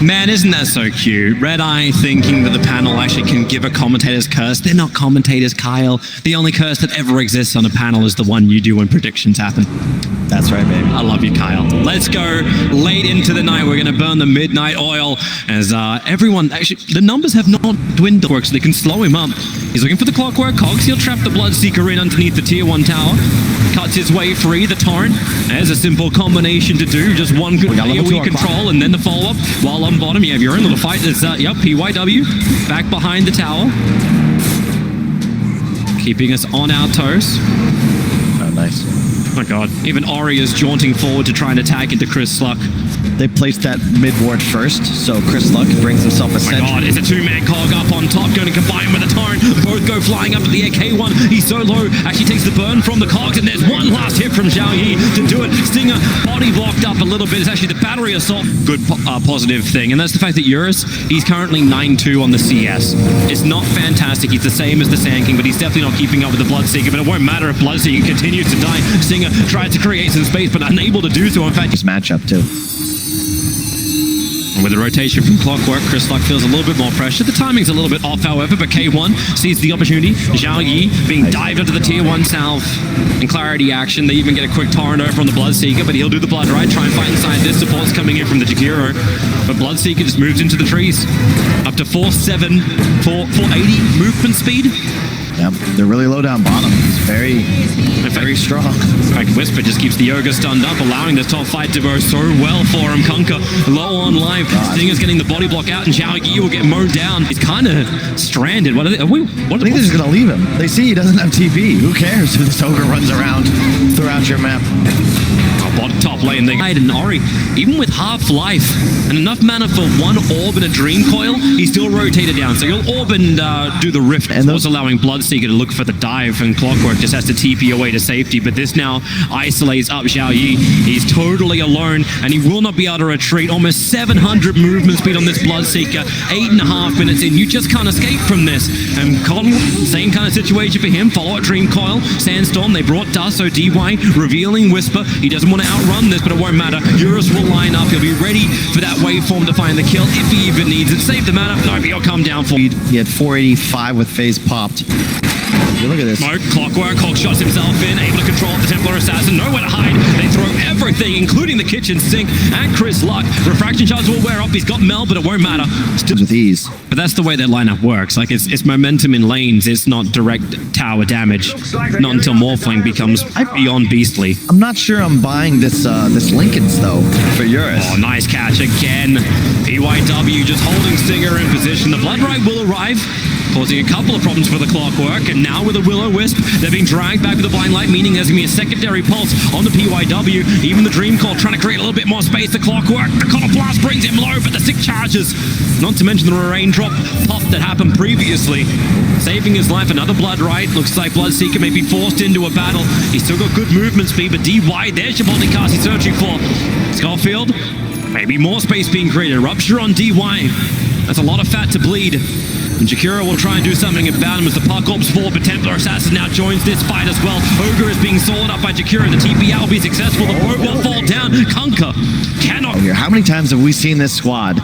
Man, isn't that so cute? Red Eye thinking that the panel actually can give a commentator's curse. They're not commentators, Kyle. The only curse that ever exists on a panel is the one you do when predictions happen. That's right, baby. I love you, Kyle. Let's go late into the night. We're going to burn the midnight oil as everyone... Actually, the numbers have not dwindled, so they can slow him up. He's looking for the clockwork cogs. He'll trap the Bloodseeker in underneath the tier 1 tower. Cuts his way free. The torrent. There's a simple combination to do. Just one good AoE control and then the follow-up. While on bottom, you have your own little fight. There's, PYW back behind the tower. Keeping us on our toes. Oh, nice. Oh my god. Even Ori is jaunting forward to try and attack into Chris Luck. They placed that mid-ward first, so Chris Luck brings himself a sentry. Oh my god, it's a two-man cog up on top, going to combine with a torrent. Both go flying up to the AK1. He's so low, actually takes the burn from the cogs, and there's one last hit from Zhao Yi to do it. Stinger body blocked up a little bit. It's actually the battery assault. Good positive thing, and that's the fact that Eurus, he's currently 9-2 on the CS. It's not fantastic. He's the same as the Sand King, but he's definitely not keeping up with the Bloodseeker, but it won't matter if Bloodseeker continues to die. Stinger tried to create some space, but unable to do so. In fact, his matchup too. With a rotation from Clockwork, Chris Luck feels a little bit more pressure. The timing's a little bit off, however, but K1 sees the opportunity. Zhao Yi being dived into the tier 1 south in clarity action. They even get a quick torrent over on the Bloodseeker, but he'll do the Blood Ride, try and fight inside this. Support's coming in from the Jakiro, but Bloodseeker just moves into the trees. Up to 480 movement speed. Yep, they're really low down bottom. It's very strong. In fact, Whisper just keeps the Yoga stunned up, allowing this top fight to go so well for him. Kunkka low on life. Stinger's getting the body block out, and Zhao Yi will get mowed down. He's kind of stranded. What are they? I think they're just going to leave him. They see he doesn't have TP. Who cares if this ogre runs around throughout your map? Top lane, they and Ori, even with half life and enough mana for one orb and a dream coil, he's still rotated down. So he'll orb and do the rift, and those allowing Bloodseeker to look for the dive, and Clockwork just has to TP away to safety. But this now isolates up Zhao Yi. He's totally alone, and he will not be able to retreat. Almost 700 movement speed on this Bloodseeker. 8.5 minutes in. You just can't escape from this. And Cotton, same kind of situation for him. Follow up Dream Coil, Sandstorm. They brought Dust, so DY revealing Whisper. He doesn't want to outrun this, but it won't matter. Eurus will line up. He'll be ready for that waveform to find the kill if he even needs it. Save the mana. No, he'll come down for it. He had 485 with phase popped. Look at this. Smoke, Clockwork, Hawk shots himself in, able to control the Templar Assassin, nowhere to hide. They throw everything, including the kitchen sink, and Chris Luck. Refraction charge will wear off. He's got Mel, but it won't matter. Still with ease. But that's the way their lineup works. Like, it's momentum in lanes. It's not direct tower damage. Not until Morphling becomes beyond beastly. I'm not sure I'm buying this Lincoln's, though, for Eurus. Oh, nice catch again. PYW just holding Stinger in position. The Blood Rite will arrive, causing a couple of problems for the Clockwork, and now with a Will-O-Wisp, they're being dragged back with the Blind Light, meaning there's going to be a secondary pulse on the PYW. Even the Dream Call trying to create a little bit more space. The Clockwork, the Collar Blast brings him low, but the sick charges. Not to mention the raindrop pop that happened previously, saving his life. Another Blood Rite. Looks like Bloodseeker may be forced into a battle. He's still got good movement speed, but DY, there's your multicast he's searching for. Scarfield, maybe more space being created. Rupture on DY. That's a lot of fat to bleed. And Jakiro will try and do something about him as the Puck Ops fall, but Templar Assassin now joins this fight as well. Ogre is being sold up by Jakiro. The TPL will be successful. The boat will fall down. Kunkka cannot... How many times have we seen this squad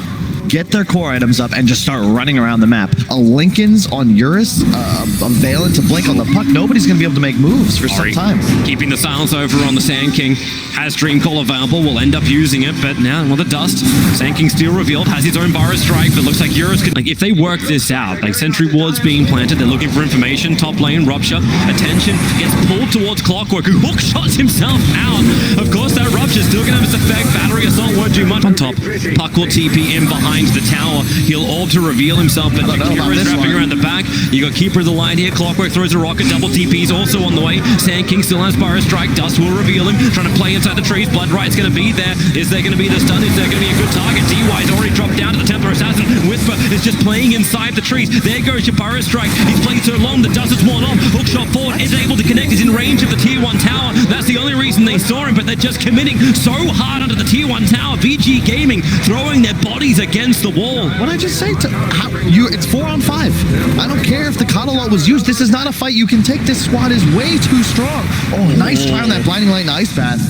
get their core items up and just start running around the map? A Lincoln's on Eurus, a Valen to blink on the Puck. Nobody's going to be able to make moves for some time. Keeping the silence over on the Sand King. Has Dream Call available, will end up using it, but now with the Dust, Sand King still revealed, has his own Burrow Strike, but looks like Eurus could... Like, if they work this out, like Sentry Wards being planted, they're looking for information, top lane, Rupture, attention, gets pulled towards Clockwork, who hook shots himself out. Of course, that Rupture's still going to have its effect. Battery Assault won't do much on top. Puck will TP in behind the tower. He'll orb to reveal himself, but Kira is wrapping around the back. You got Keeper of the Light here. Clockwork throws a rocket. Double TP's also on the way. Sand King still has Pyro Strike. Dust will reveal him. Trying to play inside the trees. Blood Right's going to be there. Is there going to be the stun? Is there going to be a good target? DY's already dropped down to the Templar Assassin. Whisper is just playing inside the trees. There goes your Pyro Strike. He's played so long, the dust is worn off. Hookshot forward is able to connect. He's in range of the Tier 1 tower. That's the only reason they saw him, but they're just committing so hard under the Tier 1 tower. VG Gaming throwing their bodies against the wall. What I just say? It's 4-on-5. I don't care if the Coddle was used. This is not a fight you can take. This squad is way too strong. Oh, nice try on that Blinding Light and Ice Bath.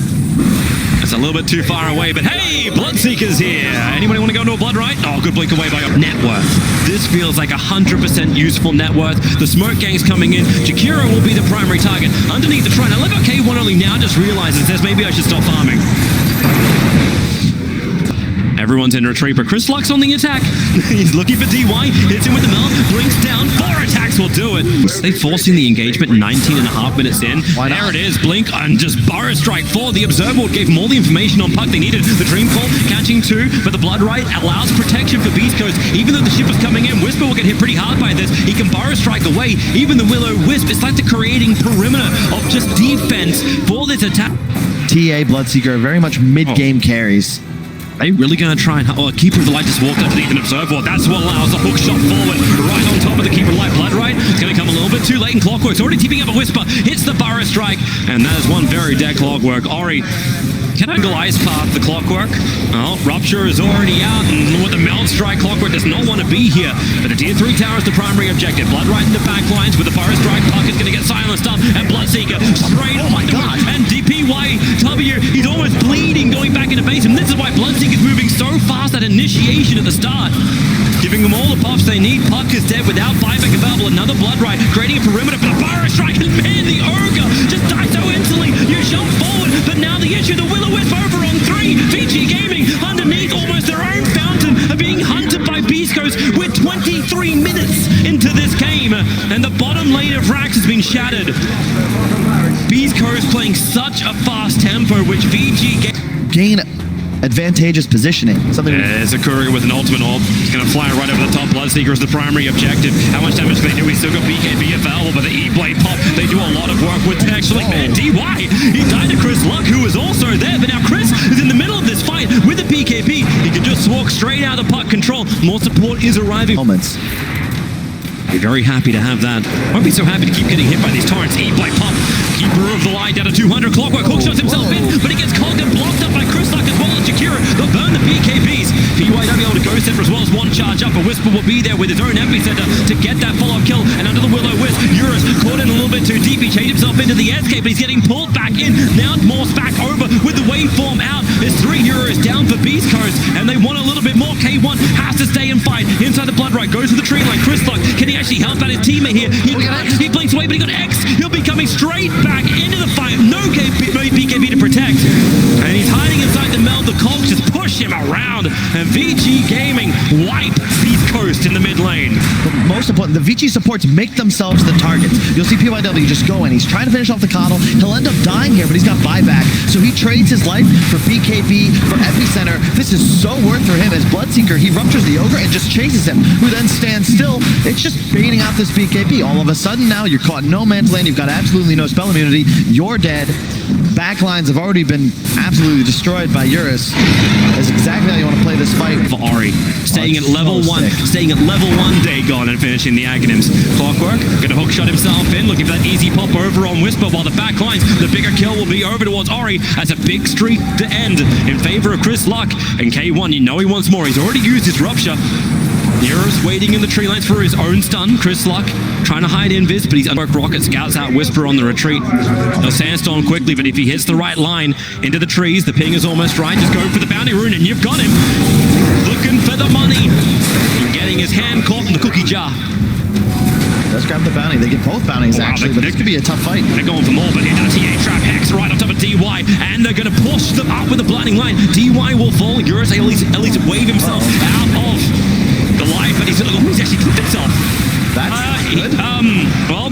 It's a little bit too far away, but hey, Bloodseeker's here. Anybody want to go into a Blood Right? Oh, good blink away by net worth. This feels like 100% useful net worth. The smoke gang's coming in. Jakiro will be the primary target. Underneath the shrine. Now look how K1 only now just realizes says maybe I should stop farming. Everyone's in retreat, but Chris Luck's on the attack. He's looking for DY, hits him with the melt, blinks down, 4 attacks will do it. They forcing the engagement 19.5 minutes in. There it is, blink and just Burrow Strike 4. The Observer Ward gave them all the information on Puck they needed. The Dream Call catching 2, but the Blood Right allows protection for Beastcoast. Even though the ship is coming in, Whisper will get hit pretty hard by this. He can Burrow Strike away. Even the Will-O-Wisp, it's like they're creating perimeter of just defense for this attack. TA, Bloodseeker, very much mid-game carries. Are you really going to try and... Oh, Keeper of the Light just walked underneath an Observer. That's what allows the hook shot forward. Right on top of the Keeper of the Light. Blood Right. It's going to come a little bit too late, and Clockwork's already tipping up a Whisper. Hits the Burrow Strike, and that is one very dead Clockwork. Ori, can I go ice path the Clockwork? Oh, Rupture is already out, and with the Melt Strike, Clockwork does not want to be here. But the Tier 3 tower is the primary objective. Blood Right in the back lines with the Burrow Strike. Puck is going to get silenced up, and Bloodseeker straight on the God. And DPYW, he's almost bleeding going back into base, and this is why Bloodseeker's moving so fast at initiation at the start. Giving them all the pops they need. Puck is dead without buyback available. Another Blood Right, creating a perimeter for the Burrow Strike, and man, the Ogre just died so instantly. You jump forward, but now the issue, the Will-O-Wisp over on 3. VG Gaming underneath almost their own fountain are being hunted by Beastcoast with 23 minutes into this game, and the bottom lane of Rax has been shattered. Beastcoast playing such a fast tempo, which VG gain advantageous positioning. There's a courier with an ultimate orb. He's going to fly right over the top. Bloodseeker is the primary objective. How much damage do they do? We still got BKB available, but the E-Blade pop, they do a lot of work with tech. So like, man, DY, he died to Chris Luck, who was also there, but now Chris is in the middle of this fight with the PKP. He can just walk straight out of puck control. More support is arriving. Moments. Be very happy to have that. Won't be so happy to keep getting hit by these torrents. E-Blade pop. Keeper of the Light down to 200. Clockwork hookshots himself in, but he gets clogged and blocked up by Chris Luck as well as Jakira. They'll burn the PKPs. PYW able to go center as well as one charge up. A Whisper will be there with his own epicenter to get that follow-up kill. And under the Will-O-Wisp, Eurus caught in a little bit too deep. He changed himself into the escape, but he's getting pulled back in. Now Morse back over with the waveform out. There's 3 heroes down for Beastcoast, and they want a little bit more. K1 has to stay and fight inside the Blood Right. Goes to the tree line. Chris Luck, can he actually help out his teammate here? He blinks away, but he got X. He'll be coming straight back into the fight. No BKB to protect. And he's hiding inside the meld. The Colts just push him around. And VG Gaming wipe Beastcoast in the mid lane. But most important, the VG supports make themselves the targets. You'll see PYW just go in. He's trying to finish off the Coddle. He'll end up dying here, but he's got buyback. So he trades his life for BKB, for Epicenter. This is so worth for him as Bloodseeker. He ruptures the Ogre and just chases him, who then stands still. It's just baiting out this BKB. All of a sudden now you're caught in no man's land. You've got absolutely no spell immunity. You're dead. Backlines have already been absolutely destroyed by Eurus. That's exactly how you want to play this fight. For Ori, staying at level 1, staying at level 1 Dagon and finishing the Aghanims. Clockwork, going to hookshot himself in, looking for that easy pop over on Whisper, while the backlines, the bigger kill will be over towards Ori as a big streak to end in favor of Chris Luck. And K1, you know he wants more. He's already used his Rupture. Eurus waiting in the tree lines for his own stun. Chris Luck trying to hide Invis, but he's unworked rocket, scouts out Whisper on the retreat. He'll sandstorm quickly, but if he hits the right line into the trees, the ping is almost right. Just go for the bounty rune, and you've got him. Looking for the money. And getting his hand caught in the cookie jar. Let's grab the bounty. They get both bounties, actually, but this could be a tough fight. They're going for more, but into the TA trap. Hex right on top of DY, and they're going to push them up with a blinding line. DY will fall. Eurus at least wave himself out of the life, but he's actually clipped himself. That's good. Well,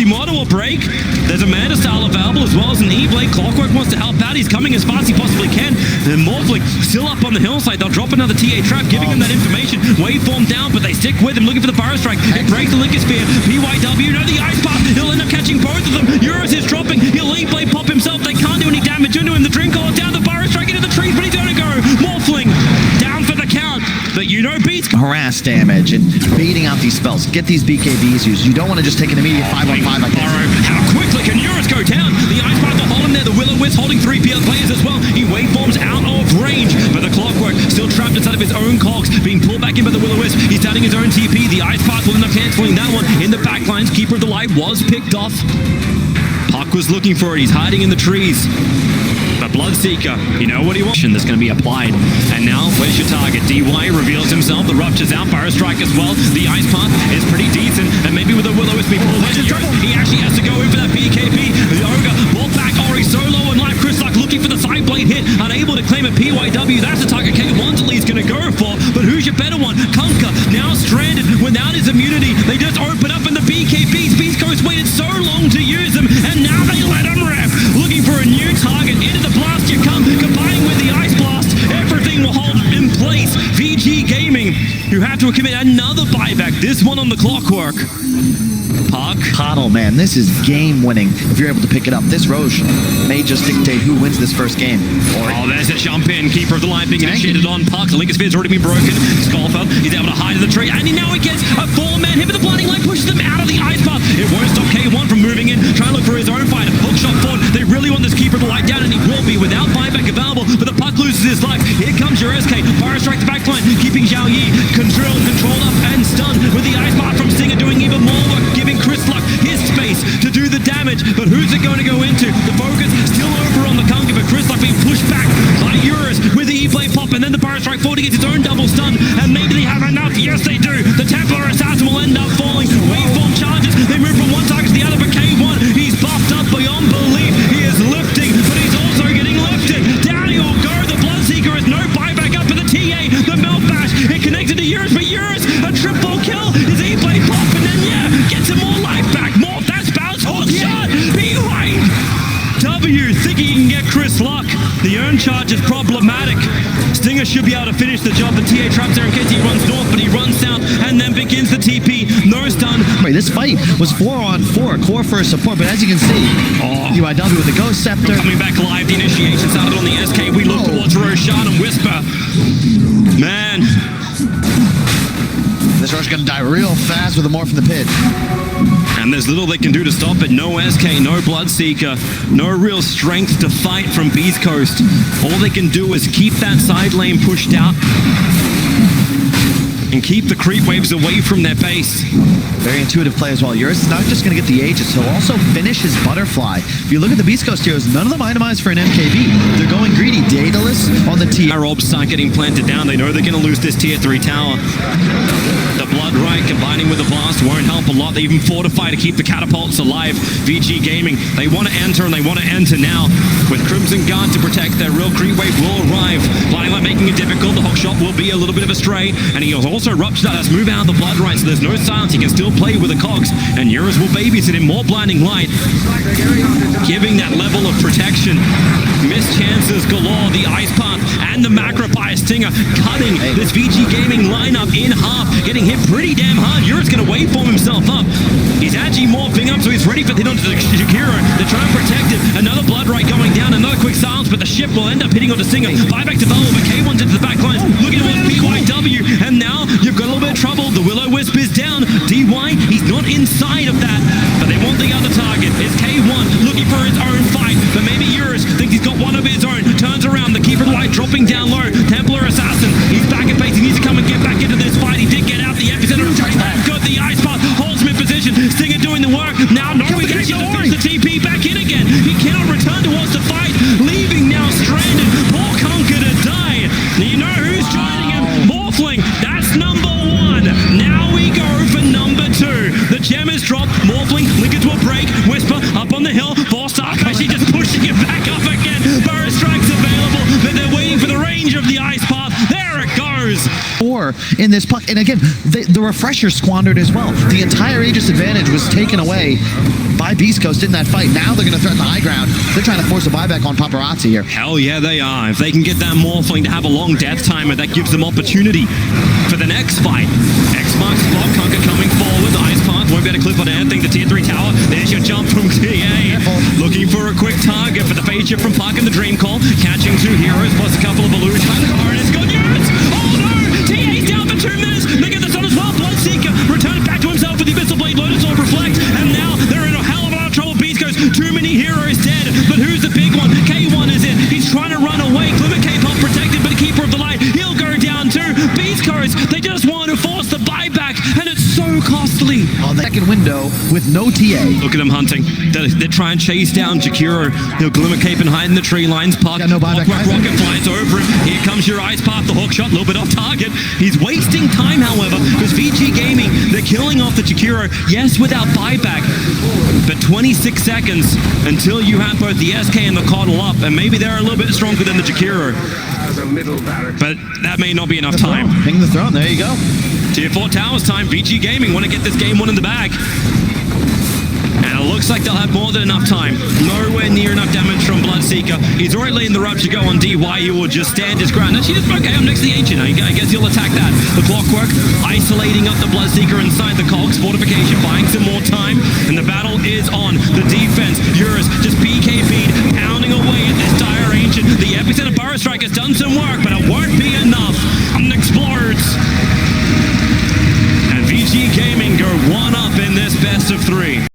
Mono will break. There's a Manta style available as well as an E-Blade. Clockwork wants to help out. He's coming as fast as he possibly can. And Morphling still up on the hillside. They'll drop another TA trap, giving him that information. Waveform down, but they stick with him, looking for the Burrow Strike. It breaks the Linkosphere. PYW, no, the Ice Path. He'll end up catching both of them. Eurus is dropping. He'll E-Blade pop himself. They can't do any damage into him. The Dream Caller down, the Burrow Strike into the trees, but he's going to go. Morphling down for the count. But you know Beats harass damage and baiting out these spells. Get these BKBs used. You don't want to just take an immediate 5-on-5 like this. How quickly can Eurus go down? The Ice Path will hold him there. The Will-O-Wisp holding 3 PL players as well. He waveforms out of range, but the Clockwork still trapped inside of his own cogs, being pulled back in by the Will-O-Wisp. He's starting his own TP. The Ice Path will end up canceling that one. In the backlines, Keeper of the Light was picked off. Puck was looking for it. He's hiding in the trees. But Bloodseeker, you know what he wants. That's going to be applied. And now, where's your target? DY reveals himself. The Rupture's out. Fire Strike as well. The Ice Path is pretty decent. And maybe with the Will-O-Wisp being pulled into Eurus, he actually has to go in for that BKB. The Ogre ball back. Ori so low in life. Chris Luck looking for the side blade hit. Unable to claim it. PYW, that's the target K1's at least going to go for. But who's your better one? Kunkka, now stranded without his immunity. They just open up in the BKBs. Beastcoast waited so long to use them. And now they let him rip. Looking for a new target. Into the blast you come. Combining with the Ice Blast, everything will hold in place. VG Gaming, who have to commit another buyback. This one on the Clockwork. Puck. Coddle, man, this is game winning if you're able to pick it up. This Roche may just dictate who wins this first game. Oh, there's a jump in. Keeper of the Light being initiated on Puck. The Linkosphere's already been broken. Skullfell, he's able to hide in the tree. And now he gets a 4-man hit with the Blinding Light, pushes them out of the Ice Path. It won't stop K1 from moving in, trying to look for his own fight. Hookshot forward. They really want this Keeper of the Light down, and he will be without buyback available. But the Puck loses his life. Here comes your SK. Fire Strike the backline, keeping Zhao Yi controlled up and stunned. With the Ice Path from Stinger doing even more work, giving Chris Luck his space to do the damage. But who's it going to go into? The focus still over on the Kunkka, but Chris Luck being pushed back by Eurus with the E-Blade pop, and then the Fire Strike forward gets its own double stun. And maybe they have enough. Yes, they do. The Templar Assassin will end up falling. Waveform charges. They move from one target to the other, but K1, he's buffed up beyond belief. He is lifting, but he's also getting lifted. Down he will go. The Bloodseeker has no buyback up for the TA. The Melt Bash, it connected to Eurus, but Eurus, a triple kill. His E-Blade pop, and then, gets him more life back. More, that's bounce. Shot behind. W thinking he can get Chris Luck. The earn charge is problematic. Stinger should be able to finish the job. The TA traps there in case he runs north, but he runs south and then begins the TP. No stun. This fight was 4-on-4, core first support, but as you can see, UIW with the Ghost Scepter. Coming back live, the initiation started on the SK. We look towards Roshan and Whisper. Man. This Roche gonna die real fast with a Morph in the pit. And there's little they can do to stop it. No SK, no Bloodseeker, no real strength to fight from Beastcoast. All they can do is keep that side lane pushed out and keep the creep waves away from their base. Very intuitive play as well. Eurus is not just going to get the Aegis, he'll also finish his Butterfly. If you look at the Beastcoast heroes, none of them itemized for an MKB. They're going greedy. Daedalus on the tier. Our orbs start getting planted down. They know they're going to lose this tier 3 tower. The Blood Right combining with the Blast won't help a lot. They even fortify to keep the catapults alive. VG Gaming, they want to enter, and they want to enter now. With Crimson Guard to protect, their real creep wave will arrive. Blinding Light making it difficult. The hookshot will be a little bit of a stray, and he also ruptured us. Move out the Blood Right, so there's no silence. He can still play with the cogs, and Eurus will babysit him. More Blinding Light, giving that level of protection. Missed chances galore. The Ice Path and the Macropire Stinger cutting this VG Gaming lineup in half, getting hit pretty damn hard. Eurus going to waveform himself up. He's actually morphing up, so he's ready for the hit onto the Shakira. They're trying to protect him. Another Blood Right going down. Another quick silence, but the ship will end up hitting onto Stinger. Buyback to Valve, but K1's into the back lines. Looking towards PYW, and now you've got a little bit of trouble. The Will-O-Wisp is down. DY, he's not inside of that, but they want the other target. It's K1 looking for his own fight, but maybe Eurus thinks he's got one of his own. Turns around, the Keeper of the Light dropping down low. Templar Assassin, he's back in pace. He needs to come and get back into this fight. He did get out the epicenter of got the Ice Path, holds him in position. Stinger doing the work. Now Norway can actually finish the TP back in again. He cannot return towards the fight, leaving now stranded. Poor Kunkka to die. You know who's joining him? Morphling, that's number 1. Now we go for number 2. The gem is dropped. Morphling, Lincoln to a break. Whisper up on the hill. 4-star actually just pushing it back up again. Burrow Strike's available, but they're waiting for the range of the Ice Path. There it goes. goes. Or in this puck, and again, the refresher squandered as well. The entire Aegis advantage was taken away by Beastcoast in that fight. Now they're going to threaten the high ground. They're trying to force a buyback on Paparazzi here. Hell yeah, they are. If they can get that Morphling to have a long death timer, that gives them opportunity for the next fight. X-Mark spot, Conker coming forward. Ice Path won't be able to clip on anything. The tier 3 tower. There's your jump from TA. Looking for a quick target for the phase shift from Puck and the Dream Call. Catching 2 heroes plus a couple of illusions. And it's good news! Oh no! TA's down for 2 minutes. They get this on as well. Bloodseeker returns back to himself with the Abyssal Blade loaded sword reflect. And now they're in a hell of a lot of trouble. Beastcoast, too many heroes dead. But who's the big one? K1 is in. He's trying to run away. Glimmer Cape up protected, but the Keeper of the Light, he'll go down too. Beastcoast, they just want to force the buyback, and it's so costly. On the second window with no TA. Look at them hunting. They're trying to chase down Jakiro. He'll Glimmer Cape and hide in the tree lines. Puck, got no buyback. rocket flies over him. Here comes your Ice Path, the hook shot, a little bit off target. He's wasting time, however, because Vici Gaming, they're killing off the Jakiro. Yes, without buyback, but 26 seconds until you have both the SK and the Coddle up, and maybe they're a little bit stronger than the Jakiro. But that may not be enough time. Ping the throne, there you go. Tier 4 towers time. Vici Gaming want to get this game 1 in the bag. And it looks like they'll have more than enough time. Nowhere near enough damage from Bloodseeker. He's already letting the Rupture go on DY. He will just stand his ground. Actually, just okay, I'm next to the Ancient. I guess he'll attack that. The Clockwork isolating up the Bloodseeker inside the Cogs. Fortification buying some more time. And the battle is on. The defense, Eurus just PKP'd, pounding away at this dire Ancient. The Epicenter Burrow Strike has done some work, but it won't be enough. And explodes. And Vici Gaming go 1 up in this best of 3.